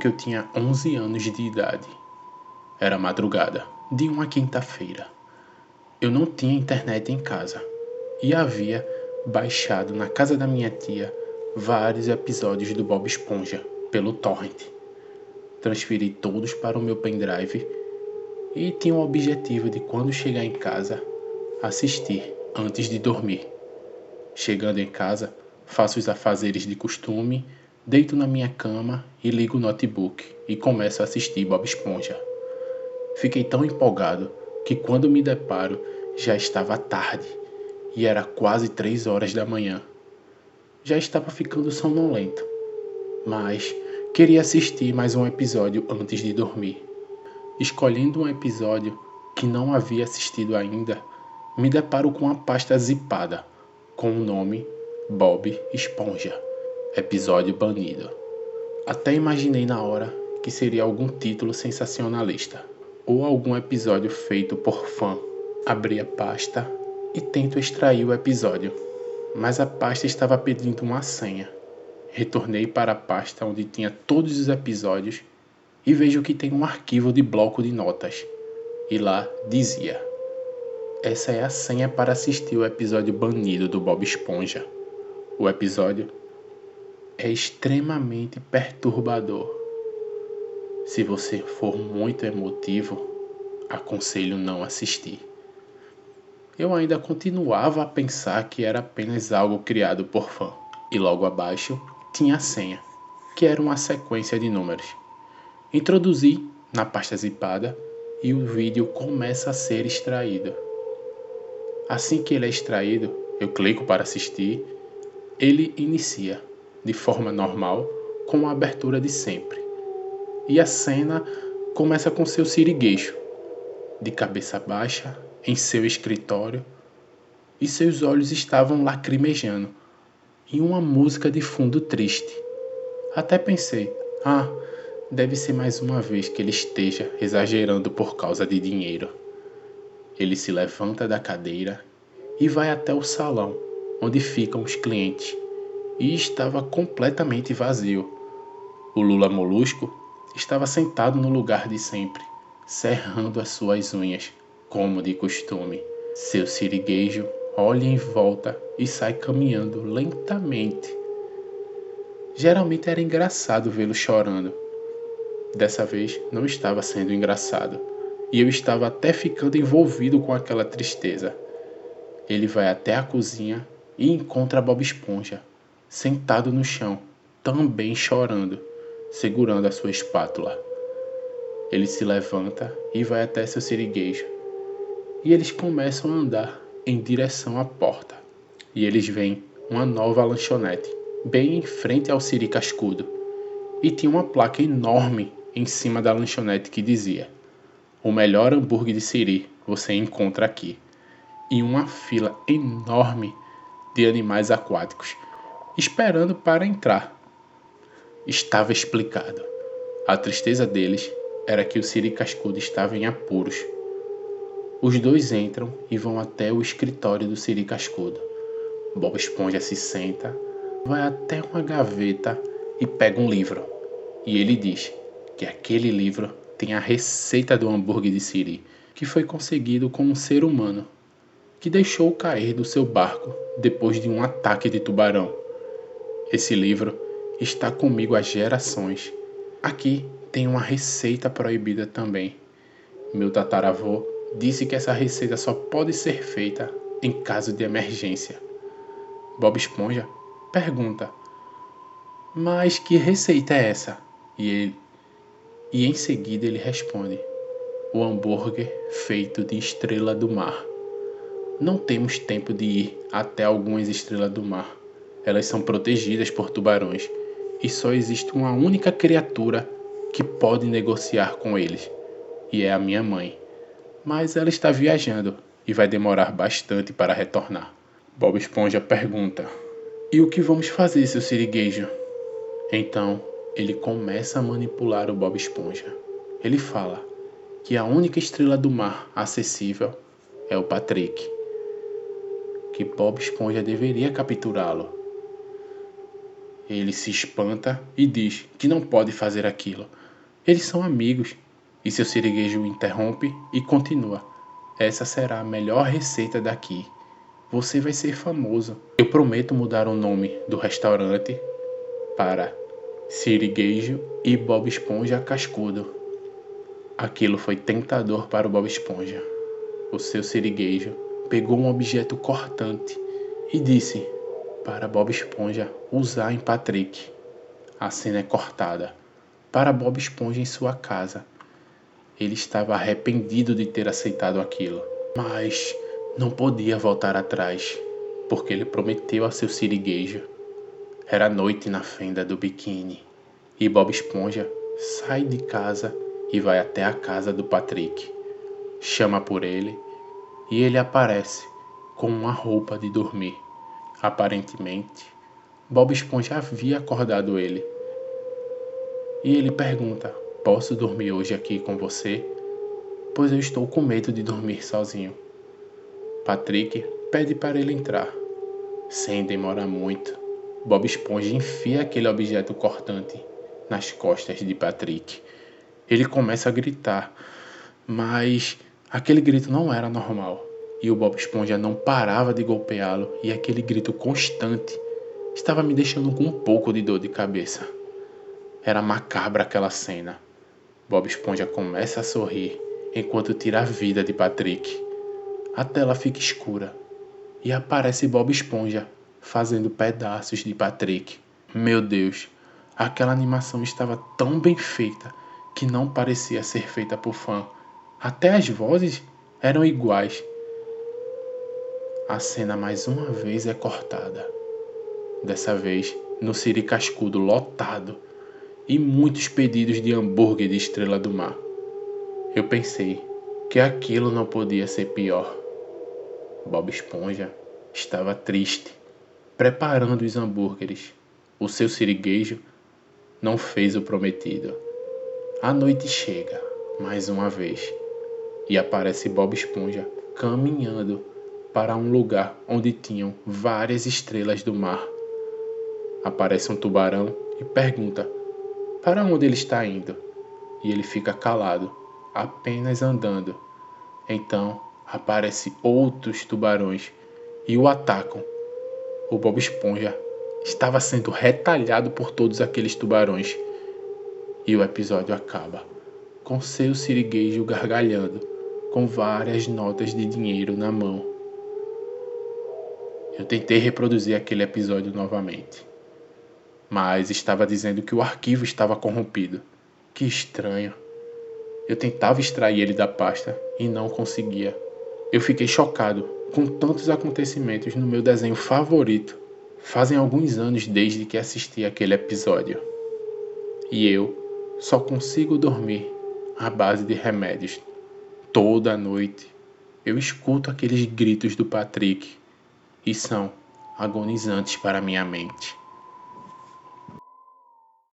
que eu tinha 11 anos de idade. Era madrugada de uma quinta-feira. Eu não tinha internet em casa e havia baixado na casa da minha tia vários episódios do Bob Esponja pelo torrent. Transferi todos para o meu pendrive e tinha o objetivo de, quando chegar em casa, assistir antes de dormir. Chegando em casa, faço os afazeres de costume, deito na minha cama e ligo o notebook e começo a assistir Bob Esponja. Fiquei tão empolgado que, quando me deparo, já estava tarde e era quase 3 horas da manhã. Já estava ficando sonolento, mas queria assistir mais um episódio antes de dormir. Escolhendo um episódio que não havia assistido ainda, me deparo com a pasta zipada com o nome Bob Esponja, episódio banido. Até imaginei na hora que seria algum título sensacionalista ou algum episódio feito por fã. Abri a pasta e tento extrair o episódio, mas a pasta estava pedindo uma senha. Retornei para a pasta onde tinha todos os episódios e vejo que tem um arquivo de bloco de notas. E lá dizia: essa é a senha para assistir o episódio banido do Bob Esponja. O episódio é extremamente perturbador. Se você for muito emotivo, aconselho não assistir. Eu ainda continuava a pensar que era apenas algo criado por fã. E logo abaixo tinha a senha, que era uma sequência de números. Introduzi na pasta zipada e o vídeo começa a ser extraído. Assim que ele é extraído, eu clico para assistir. Ele inicia de forma normal, com a abertura de sempre. E a cena começa com seu sirigueixo, de cabeça baixa, em seu escritório, e seus olhos estavam lacrimejando, e uma música de fundo triste. Até pensei, deve ser mais uma vez que ele esteja exagerando por causa de dinheiro. Ele se levanta da cadeira e vai até o salão, onde ficam os clientes, e estava completamente vazio. O Lula Molusco estava sentado no lugar de sempre, cerrando as suas unhas, como de costume. Seu siriguejo olha em volta e sai caminhando lentamente. Geralmente era engraçado vê-lo chorando. Dessa vez não estava sendo engraçado, e eu estava até ficando envolvido com aquela tristeza. Ele vai até a cozinha e encontra Bob Esponja, sentado no chão, também chorando, segurando a sua espátula. Ele se levanta e vai até seu siriguejo, e eles começam a andar em direção à porta. E eles veem uma nova lanchonete, bem em frente ao Siri Cascudo, e tinha uma placa enorme em cima da lanchonete que dizia: o melhor hambúrguer de Siri você encontra aqui. E uma fila enorme de animais aquáticos, esperando para entrar. Estava explicado. A tristeza deles era que o Siri Cascudo estava em apuros. Os dois entram e vão até o escritório do Siri Cascudo. Bob Esponja se senta, vai até uma gaveta e pega um livro. E ele diz que aquele livro tem a receita do hambúrguer de Siri, que foi conseguido com um ser humano que deixou cair do seu barco depois de um ataque de tubarão. Esse livro está comigo há gerações. Aqui tem uma receita proibida também. Meu tataravô disse que essa receita só pode ser feita em caso de emergência. Bob Esponja pergunta: mas que receita é essa? E em seguida ele responde: o hambúrguer feito de estrela do mar. Não temos tempo de ir até algumas estrelas do mar. Elas são protegidas por tubarões e só existe uma única criatura que pode negociar com eles, e é a minha mãe. Mas ela está viajando e vai demorar bastante para retornar. Bob Esponja pergunta: e o que vamos fazer, seu siriguejo? Então ele começa a manipular o Bob Esponja. Ele fala que a única estrela do mar acessível é o Patrick, que Bob Esponja deveria capturá-lo. Ele se espanta e diz que não pode fazer aquilo. Eles são amigos. E seu siriguejo o interrompe e continua. Essa será a melhor receita daqui. Você vai ser famoso. Eu prometo mudar o nome do restaurante para Sirigueijo e Bob Esponja Cascudo. Aquilo foi tentador para o Bob Esponja. O seu siriguejo pegou um objeto cortante e disse para Bob Esponja usar em Patrick. A cena é cortada para Bob Esponja em sua casa. Ele estava arrependido de ter aceitado aquilo, mas não podia voltar atrás, porque ele prometeu a seu siriguejo. Era noite na fenda do biquíni, e Bob Esponja sai de casa e vai até a casa do Patrick. Chama por ele, e ele aparece com uma roupa de dormir. Aparentemente, Bob Esponja havia acordado ele. E ele pergunta: posso dormir hoje aqui com você? Pois eu estou com medo de dormir sozinho. Patrick pede para ele entrar. Sem demorar muito, Bob Esponja enfia aquele objeto cortante nas costas de Patrick. Ele começa a gritar, mas aquele grito não era normal. E o Bob Esponja não parava de golpeá-lo, e aquele grito constante estava me deixando com um pouco de dor de cabeça. Era macabra aquela cena. Bob Esponja começa a sorrir enquanto tira a vida de Patrick. A tela fica escura e aparece Bob Esponja fazendo pedaços de Patrick. Meu Deus, aquela animação estava tão bem feita que não parecia ser feita por fã. Até as vozes eram iguais. A cena mais uma vez é cortada. Dessa vez no Siri Cascudo lotado e muitos pedidos de hambúrguer de Estrela do Mar. Eu pensei que aquilo não podia ser pior. Bob Esponja estava triste, preparando os hambúrgueres. O seu siriguejo não fez o prometido. A noite chega, mais uma vez, e aparece Bob Esponja caminhando para um lugar onde tinham várias estrelas do mar. Aparece um tubarão e pergunta para onde ele está indo. E ele fica calado, apenas andando. Então aparecem outros tubarões e o atacam. O Bob Esponja estava sendo retalhado por todos aqueles tubarões. E o episódio acaba com seu siriguejo gargalhando, com várias notas de dinheiro na mão. Eu tentei reproduzir aquele episódio novamente, mas estava dizendo que o arquivo estava corrompido. Que estranho. Eu tentava extrair ele da pasta e não conseguia. Eu fiquei chocado com tantos acontecimentos no meu desenho favorito. Fazem alguns anos desde que assisti aquele episódio. E eu só consigo dormir à base de remédios. Toda noite eu escuto aqueles gritos do Patrick e são agonizantes para minha mente.